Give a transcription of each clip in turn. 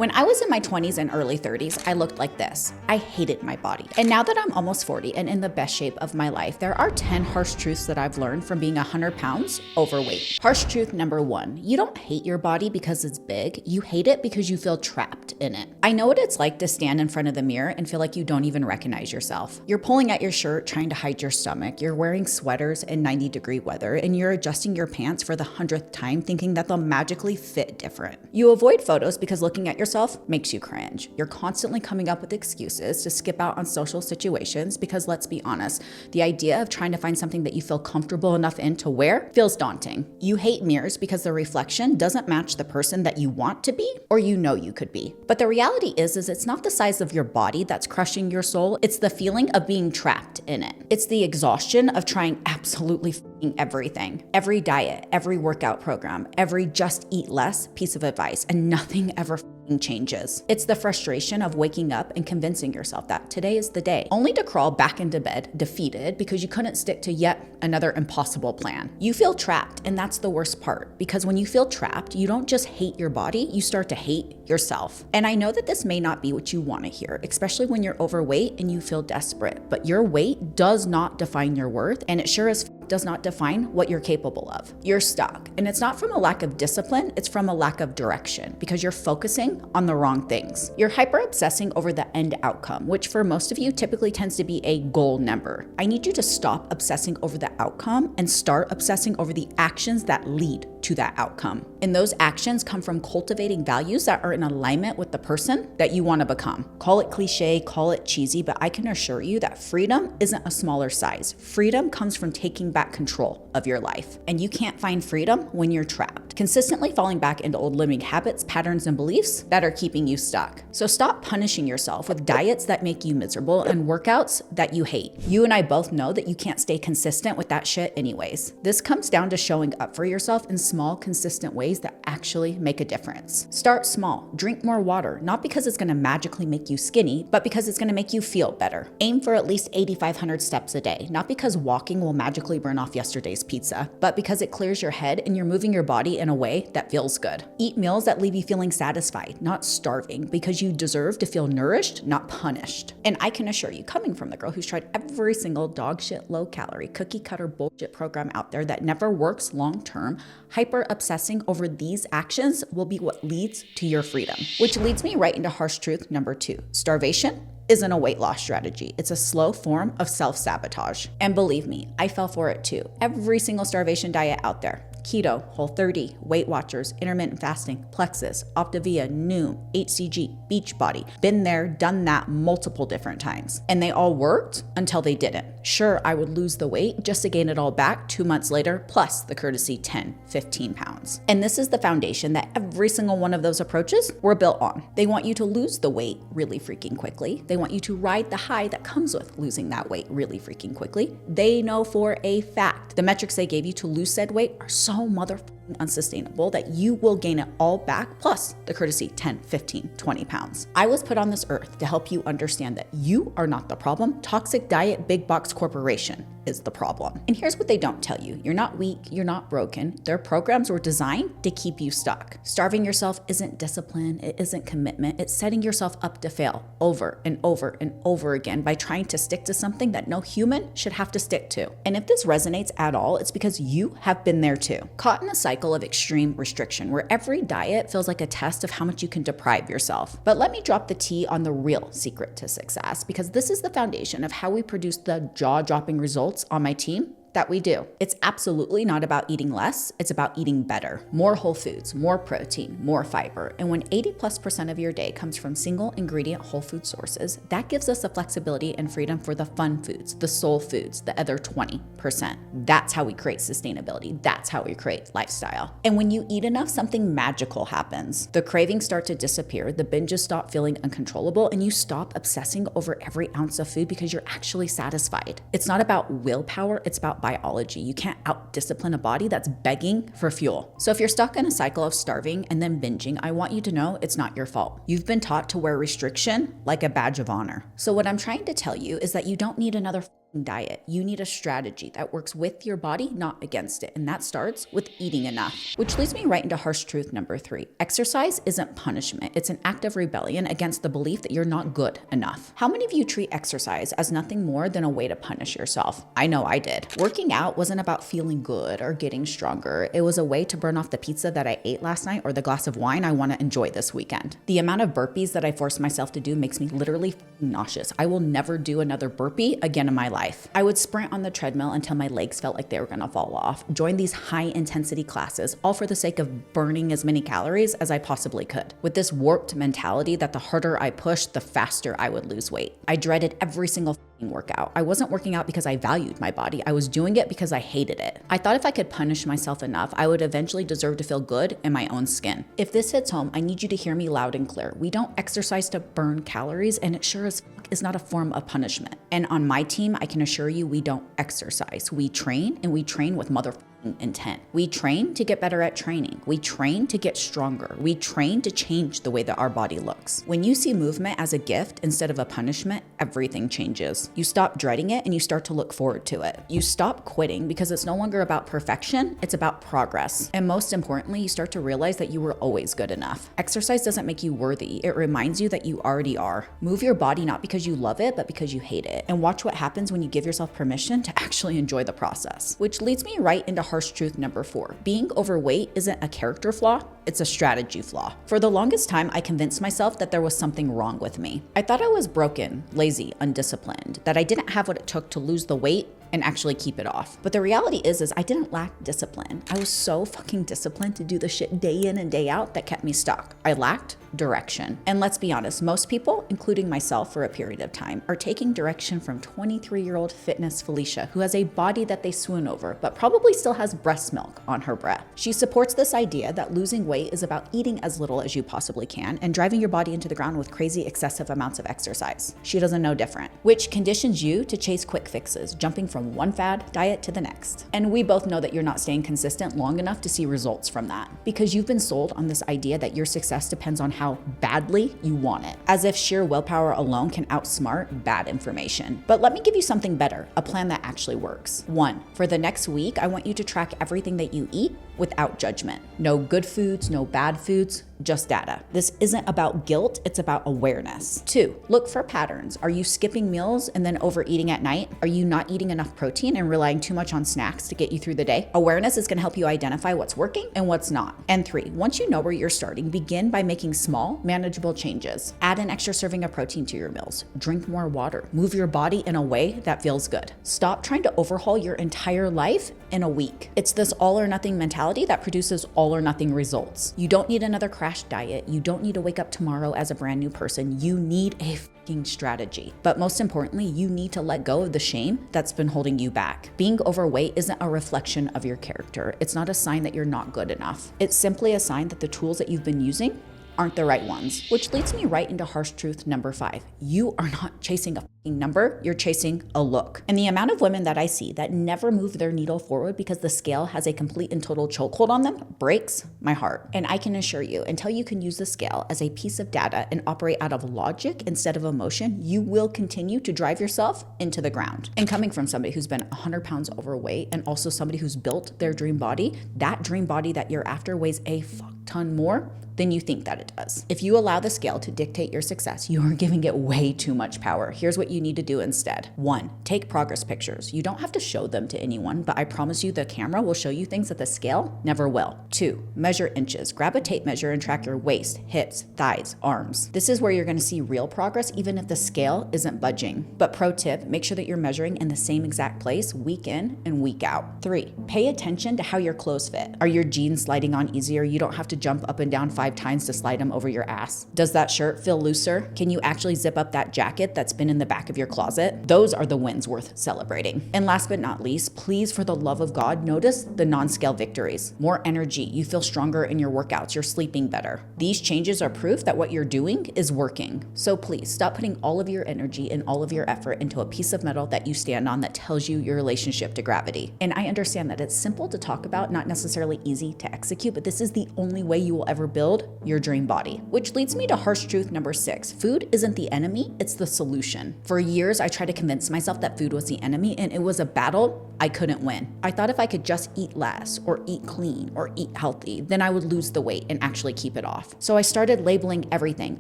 When I was in my 20s and early 30s, I looked like this. I hated my body. And now that I'm almost 40 and in the best shape of my life, there are 10 harsh truths that I've learned from being 100 pounds overweight. Harsh truth number 1, you don't hate your body because it's big, you hate it because you feel trapped in it. I know what it's like to stand in front of the mirror and feel like you don't even recognize yourself. You're pulling at your shirt trying to hide your stomach, you're wearing sweaters in 90-degree weather, and you're adjusting your pants for the 100th time thinking that they'll magically fit different. You avoid photos because looking at yourself makes you cringe. You're constantly coming up with excuses to skip out on social situations because, let's be honest, the idea of trying to find something that you feel comfortable enough in to wear feels daunting. You hate mirrors because the reflection doesn't match the person that you want to be or you know you could be. But the reality is it's not the size of your body that's crushing your soul, it's the feeling of being trapped in it. It's the exhaustion of trying absolutely everything. Every diet, every workout program, every just eat less piece of advice, and nothing ever changes. It's the frustration of waking up and convincing yourself that today is the day, only to crawl back into bed defeated because you couldn't stick to yet another impossible plan. You feel trapped, and that's the worst part, because when you feel trapped, you don't just hate your body, you start to hate yourself. And I know that this may not be what you want to hear, especially when you're overweight and you feel desperate, but your weight does not define your worth, and it sure as does not define what you're capable of. You're stuck, and it's not from a lack of discipline, it's from a lack of direction, because you're focusing on the wrong things. You're hyper-obsessing over the end outcome, which for most of you typically tends to be a goal number. I need you to stop obsessing over the outcome and start obsessing over the actions that lead to that outcome. And those actions come from cultivating values that are in alignment with the person that you want to become. Call it cliche, call it cheesy, but I can assure you that freedom isn't a smaller size. Freedom comes from taking back control of your life. And you can't find freedom when you're trapped, consistently falling back into old limiting habits, patterns, and beliefs that are keeping you stuck. So stop punishing yourself with diets that make you miserable and workouts that you hate. You and I both know that you can't stay consistent with that shit anyways. This comes down to showing up for yourself in small, consistent ways that actually make a difference. Start small, drink more water, not because it's gonna magically make you skinny, but because it's gonna make you feel better. Aim for at least 8,500 steps a day, not because walking will magically burn off yesterday's pizza, but because it clears your head and you're moving your body in a way that feels good. Eat meals that leave you feeling satisfied, not starving, because you deserve to feel nourished, not punished. And I can assure you, coming from the girl who's tried every single dog shit, low calorie, cookie cutter bullshit program out there that never works long term, hyper obsessing over these actions will be what leads to your freedom. Which leads me right into harsh truth number 2. Starvation isn't a weight loss strategy. It's a slow form of self-sabotage. And believe me, I fell for it too. Every single starvation diet out there. Keto, Whole30, Weight Watchers, intermittent fasting, Plexus, Optavia, Noom, HCG, Beachbody. Been there, done that multiple different times. And they all worked until they didn't. Sure, I would lose the weight just to gain it all back 2 months later, plus the courtesy 10, 15 pounds. And this is the foundation that every single one of those approaches were built on. They want you to lose the weight really freaking quickly. They want you to ride the high that comes with losing that weight really freaking quickly. They know for a fact the metrics they gave you to lose said weight are so motherfucking unsustainable that you will gain it all back, plus the courtesy 10, 15, 20 pounds. I was put on this earth to help you understand that you are not the problem. Toxic diet big box corporation is the problem. And here's what they don't tell you. You're not weak, you're not broken. Their programs were designed to keep you stuck. Starving yourself isn't discipline, it isn't commitment, it's setting yourself up to fail over and over and over again by trying to stick to something that no human should have to stick to. And if this resonates at all, it's because you have been there too. Caught in a cycle of extreme restriction where every diet feels like a test of how much you can deprive yourself. But let me drop the tea on the real secret to success, because this is the foundation of how we produce the jaw-dropping results on my team that we do. It's absolutely not about eating less, it's about eating better. More whole foods, more protein, more fiber. And when 80+% of your day comes from single ingredient whole food sources, that gives us the flexibility and freedom for the fun foods, the soul foods, the other 20%. That's how we create sustainability. That's how we create lifestyle. And when you eat enough, something magical happens. The cravings start to disappear, the binges stop feeling uncontrollable, and you stop obsessing over every ounce of food because you're actually satisfied. It's not about willpower, it's about biology. You can't out-discipline a body that's begging for fuel. So if you're stuck in a cycle of starving and then binging, I want you to know it's not your fault. You've been taught to wear restriction like a badge of honor. So what I'm trying to tell you is that you don't need another diet. You need a strategy that works with your body, not against it. And that starts with eating enough. Which leads me right into harsh truth number 3. Exercise isn't punishment. It's an act of rebellion against the belief that you're not good enough. How many of you treat exercise as nothing more than a way to punish yourself? I know I did. Working out wasn't about feeling good or getting stronger. It was a way to burn off the pizza that I ate last night or the glass of wine I want to enjoy this weekend. The amount of burpees that I forced myself to do makes me literally nauseous. I will never do another burpee again in my life. I would sprint on the treadmill until my legs felt like they were gonna fall off, join these high intensity classes, all for the sake of burning as many calories as I possibly could, with this warped mentality that the harder I pushed, the faster I would lose weight. I dreaded every single workout. I wasn't working out because I valued my body. I was doing it because I hated it. I thought if I could punish myself enough, I would eventually deserve to feel good in my own skin. If this hits home, I need you to hear me loud and clear. We don't exercise to burn calories, and it sure as fuck is not a form of punishment. And on my team, I can assure you we don't exercise. We train, and we train with motherfucking intent. We train to get better at training. We train to get stronger. We train to change the way that our body looks. When you see movement as a gift instead of a punishment, everything changes. You stop dreading it and you start to look forward to it. You stop quitting because it's no longer about perfection, it's about progress. And most importantly, you start to realize that you were always good enough. Exercise doesn't make you worthy. It reminds you that you already are. Move your body not because you love it, but because you hate it. And watch what happens when you give yourself permission to actually enjoy the process. Which leads me right into harsh truth number 4. Being overweight isn't a character flaw, it's a strategy flaw. For the longest time, I convinced myself that there was something wrong with me. I thought I was broken, lazy, undisciplined, that I didn't have what it took to lose the weight and actually keep it off. But the reality is I didn't lack discipline. I was so fucking disciplined to do the shit day in and day out that kept me stuck. I lacked direction. And let's be honest, most people, including myself for a period of time, are taking direction from 23-year-old fitness Felicia, who has a body that they swoon over, but probably still has breast milk on her breath. She supports this idea that losing weight is about eating as little as you possibly can and driving your body into the ground with crazy excessive amounts of exercise. She doesn't know different, which conditions you to chase quick fixes, jumping from one fad diet to the next. And we both know that you're not staying consistent long enough to see results from that, because you've been sold on this idea that your success depends on how badly you want it, as if sheer willpower alone can outsmart bad information. But let me give you something better, a plan that actually works. 1, for the next week, I want you to track everything that you eat without judgment. No good foods, no bad foods, just data. This isn't about guilt, it's about awareness. 2, look for patterns. Are you skipping meals and then overeating at night? Are you not eating enough protein and relying too much on snacks to get you through the day? Awareness is gonna help you identify what's working and what's not. And 3, once you know where you're starting, begin by making small, manageable changes. Add an extra serving of protein to your meals. Drink more water. Move your body in a way that feels good. Stop trying to overhaul your entire life in a week. It's this all or nothing mentality that produces all or nothing results. You don't need another crash diet. You don't need to wake up tomorrow as a brand new person. You need a fucking strategy. But most importantly, you need to let go of the shame that's been holding you back. Being overweight isn't a reflection of your character. It's not a sign that you're not good enough. It's simply a sign that the tools that you've been using aren't the right ones, which leads me right into harsh truth number 5. You are not chasing a fucking number, you're chasing a look. And the amount of women that I see that never move their needle forward because the scale has a complete and total chokehold on them breaks my heart. And I can assure you, until you can use the scale as a piece of data and operate out of logic instead of emotion, you will continue to drive yourself into the ground. And coming from somebody who's been 100 pounds overweight and also somebody who's built their dream body, that dream body that you're after weighs a fuck ton more than you think that it does. If you allow the scale to dictate your success, you are giving it way too much power. Here's what you need to do instead. 1, take progress pictures. You don't have to show them to anyone, but I promise you the camera will show you things that the scale never will. 2, measure inches. Grab a tape measure and track your waist, hips, thighs, arms. This is where you're gonna see real progress even if the scale isn't budging. But pro tip, make sure that you're measuring in the same exact place week in and week out. 3, pay attention to how your clothes fit. Are your jeans sliding on easier? You don't have to jump up and down 5 times to slide them over your ass. Does that shirt feel looser? Can you actually zip up that jacket that's been in the back of your closet? Those are the wins worth celebrating. And last but not least, please, for the love of God, notice the non-scale victories. More energy, you feel stronger in your workouts, you're sleeping better. These changes are proof that what you're doing is working. So please stop putting all of your energy and all of your effort into a piece of metal that you stand on that tells you your relationship to gravity. And I understand that it's simple to talk about, not necessarily easy to execute, but this is the only way you will ever build your dream body. Which leads me to harsh truth number 6. Food isn't the enemy, it's the solution. For years, I tried to convince myself that food was the enemy, and it was a battle I couldn't win. I thought if I could just eat less or eat clean or eat healthy, then I would lose the weight and actually keep it off. So I started labeling everything,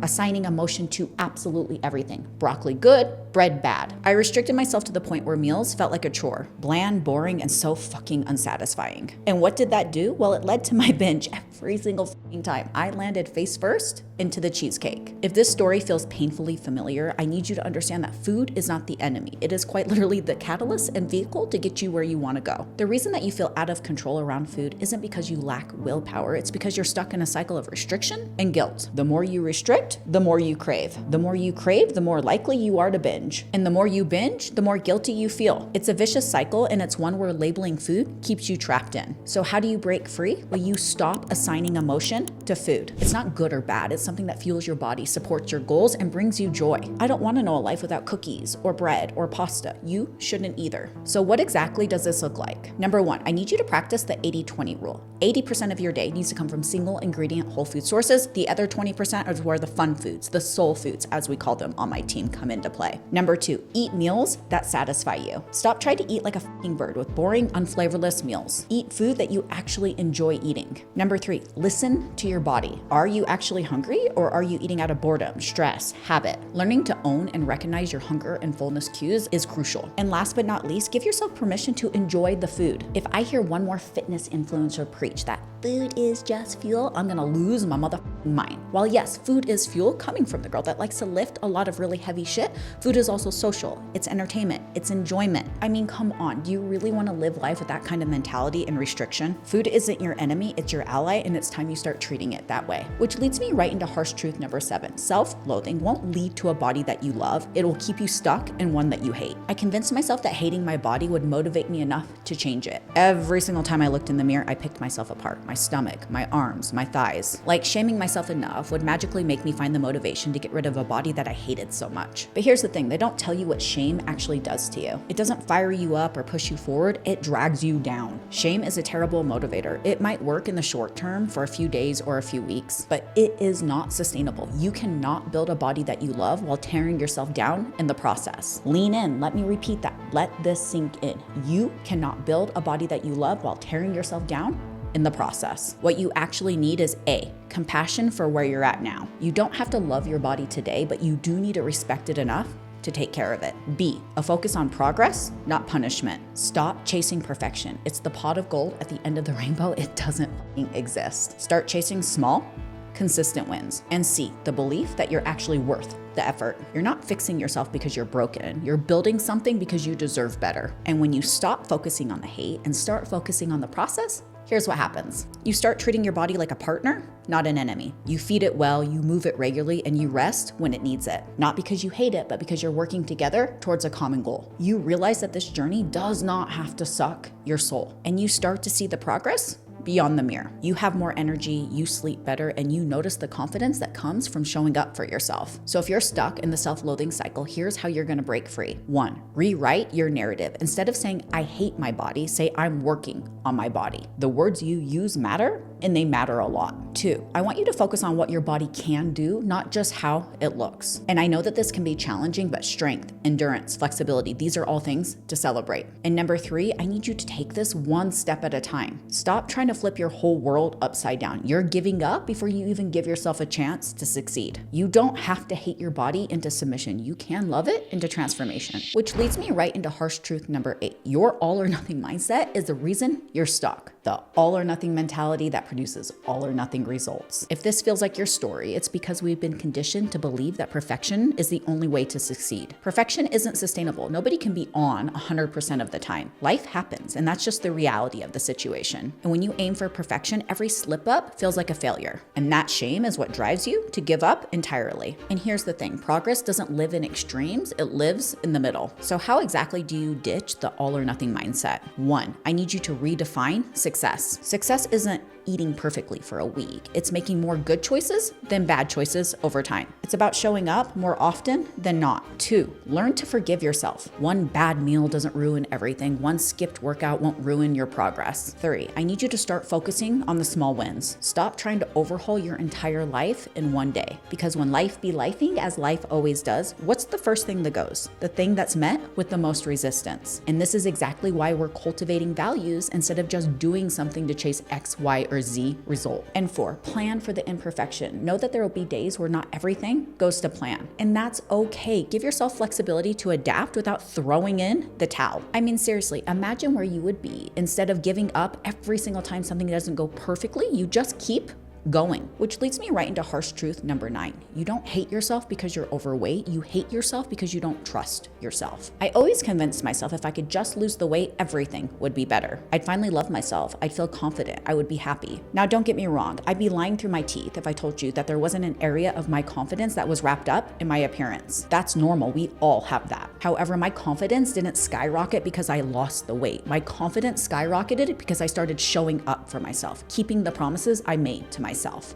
assigning emotion to absolutely everything. Broccoli good, bread bad. I restricted myself to the point where meals felt like a chore, bland, boring, and so fucking unsatisfying. And what did that do? Well, it led to my binge every single fucking time. I landed face first into the cheesecake. If this story feels painfully familiar, I need you to understand that food is not the enemy. It is quite literally the catalyst and vehicle to get you where you want to go. The reason that you feel out of control around food isn't because you lack willpower. It's because you're stuck in a cycle of restriction and guilt. The more you restrict, the more you crave. The more you crave, the more likely you are to binge. And the more you binge, the more guilty you feel. It's a vicious cycle, and it's one where labeling food keeps you trapped in. So how do you break free? Well, you stop assigning emotion to food. It's not good or bad. It's something that fuels your body, supports your goals, and brings you joy. I don't want to know a life without cookies or bread or pasta. You shouldn't either. So what exactly does this look like? Number one, I need you to practice the 80-20 rule. 80% of your day needs to come from single ingredient whole food sources. The other 20% is where the fun foods, the soul foods, as we call them on my team, come into play. Number two, eat meals that satisfy you. Stop trying to eat like a fucking bird with boring, unflavorless meals. Eat food that you actually enjoy eating. Number three, listen to your body. Are you actually hungry, or are you eating out of boredom, stress, habit? Learning to own and recognize your hunger and fullness cues is crucial. And last but not least, give yourself permission to enjoy the food. If I hear one more fitness influencer preach that food is just fuel, I'm gonna lose my motherfucking mind. While yes, food is fuel coming from the girl that likes to lift a lot of really heavy shit, food is also social. It's entertainment. It's enjoyment. I mean, come on. Do you really want to live life with that kind of mentality and restriction? Food isn't your enemy, it's your ally, and it's time you start treating it that way. Which leads me right into harsh truth number 7. Self-loathing won't lead to a body that you love. It will keep you stuck in one that you hate. I convinced myself that hating my body would motivate me enough to change it. Every single time I looked in the mirror, I picked myself apart. My stomach, my arms, my thighs. Like shaming myself enough would magically make me find the motivation to get rid of a body that I hated so much. But here's the thing, they don't tell you what shame actually does to you. It doesn't fire you up or push you forward, it drags you down. Shame is a terrible motivator. It might work in the short term for a few days or a few weeks, but it is not sustainable. You cannot build a body that you love while tearing yourself down in the process. Lean in, let me repeat that. Let this sink in. You cannot build a body that you love while tearing yourself down in the process. What you actually need is A, compassion for where you're at now. You don't have to love your body today, but you do need to respect it enough to take care of it. B, a focus on progress, not punishment. Stop chasing perfection. It's the pot of gold at the end of the rainbow. It doesn't fucking exist. Start chasing small, consistent wins. And C, the belief that you're actually worth the effort. You're not fixing yourself because you're broken. You're building something because you deserve better. And when you stop focusing on the hate and start focusing on the process, here's what happens. You start treating your body like a partner, not an enemy. You feed it well, you move it regularly, and you rest when it needs it. Not because you hate it, but because you're working together towards a common goal. You realize that this journey does not have to suck your soul, and you start to see the progress beyond the mirror. You have more energy, you sleep better, and you notice the confidence that comes from showing up for yourself. So if you're stuck in the self-loathing cycle, here's how you're gonna break free. 1, rewrite your narrative. Instead of saying, I hate my body, say, I'm working on my body. The words you use matter, and they matter a lot. 2, I want you to focus on what your body can do, not just how it looks. And I know that this can be challenging, but strength, endurance, flexibility, these are all things to celebrate. And number 3, I need you to take this one step at a time. Stop trying to flip your whole world upside down. You're giving up before you even give yourself a chance to succeed. You don't have to hate your body into submission. You can love it into transformation. Which leads me right into harsh truth number 8. Your all or nothing mindset is the reason you're stuck. The all or nothing mentality that produces all or nothing results. If this feels like your story, it's because we've been conditioned to believe that perfection is the only way to succeed. Perfection isn't sustainable. Nobody can be on 100% of the time. Life happens, and that's just the reality of the situation. And when you aim for perfection, every slip up feels like a failure. And that shame is what drives you to give up entirely. And here's the thing, progress doesn't live in extremes, it lives in the middle. So how exactly do you ditch the all or nothing mindset? 1, I need you to redefine success. Success isn't eating perfectly for a week. It's making more good choices than bad choices over time. It's about showing up more often than not. 2, learn to forgive yourself. One bad meal doesn't ruin everything. One skipped workout won't ruin your progress. 3, I need you to start focusing on the small wins. Stop trying to overhaul your entire life in one day. Because when life be lifing, as life always does, what's the first thing that goes? The thing that's met with the most resistance. And this is exactly why we're cultivating values instead of just doing something to chase X, Y, or Z result. And 4, plan for the imperfection. Know that there will be days where not everything goes to plan. And that's okay. Give yourself flexibility to adapt without throwing in the towel. I mean, seriously, imagine where you would be. Instead of giving up every single time something doesn't go perfectly, you just keep going. Which leads me right into harsh truth number 9. You don't hate yourself because you're overweight. You hate yourself because you don't trust yourself. I always convinced myself if I could just lose the weight, everything would be better. I'd finally love myself. I'd feel confident. I would be happy. Now, don't get me wrong. I'd be lying through my teeth if I told you that there wasn't an area of my confidence that was wrapped up in my appearance. That's normal. We all have that. However, my confidence didn't skyrocket because I lost the weight. My confidence skyrocketed because I started showing up for myself, keeping the promises I made to myself.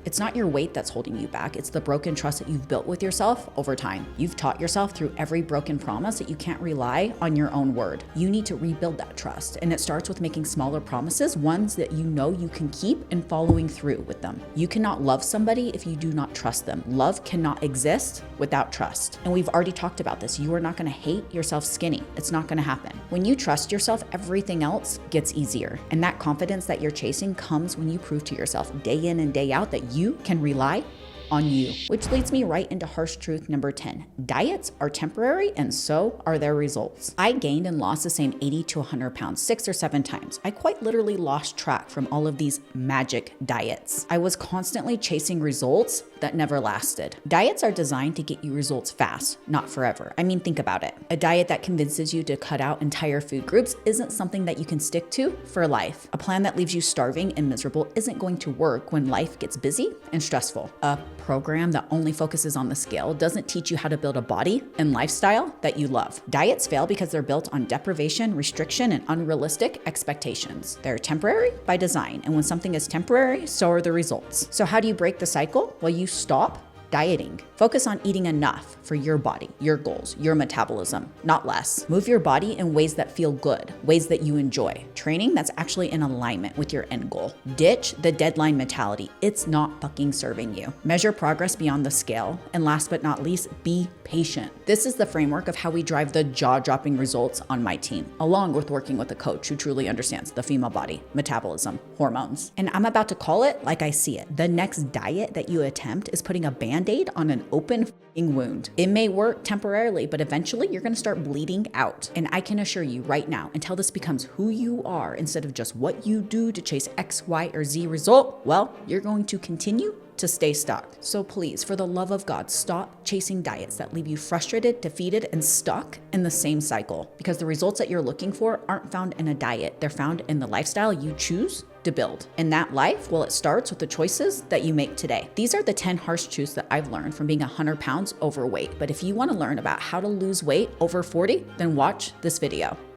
It's not your weight that's holding you back. It's the broken trust that you've built with yourself over time. You've taught yourself through every broken promise that you can't rely on your own word. You need to rebuild that trust. And it starts with making smaller promises, ones that you know you can keep and following through with them. You cannot love somebody if you do not trust them. Love cannot exist without trust. And we've already talked about this. You are not going to hate yourself skinny. It's not going to happen. When you trust yourself, everything else gets easier. And that confidence that you're chasing comes when you prove to yourself day in and day out that you can rely on you. Which leads me right into harsh truth number 10. Diets are temporary and so are their results. I gained and lost the same 80 to 100 pounds 6 or 7 times. I quite literally lost track from all of these magic diets. I was constantly chasing results that never lasted. Diets are designed to get you results fast, not forever. I mean, think about it. A diet that convinces you to cut out entire food groups isn't something that you can stick to for life. A plan that leaves you starving and miserable isn't going to work when life gets busy and stressful. A program that only focuses on the scale doesn't teach you how to build a body and lifestyle that you love. Diets fail because they're built on deprivation, restriction, and unrealistic expectations. They're temporary by design, and when something is temporary, so are the results. So how do you break the cycle? Well, you stop dieting. Focus on eating enough for your body, your goals, your metabolism, not less. Move your body in ways that feel good, ways that you enjoy. Training that's actually in alignment with your end goal. Ditch the deadline mentality. It's not fucking serving you. Measure progress beyond the scale. And last but not least, be patient. This is the framework of how we drive the jaw-dropping results on my team, along with working with a coach who truly understands the female body, metabolism, hormones. And I'm about to call it like I see it. The next diet that you attempt is putting a Band-Aid on an open wound. It may work temporarily, but eventually you're going to start bleeding out. And I can assure you right now, until this becomes who you are instead of just what you do to chase X, Y, or Z result, well, you're going to continue to stay stuck. So please, for the love of God, stop chasing diets that leave you frustrated, defeated, and stuck in the same cycle. Because the results that you're looking for aren't found in a diet. They're found in the lifestyle you choose to build. And that life, well, it starts with the choices that you make today. These are the 10 harsh truths that I've learned from being 100 pounds overweight. But if you want to learn about how to lose weight over 40, then watch this video.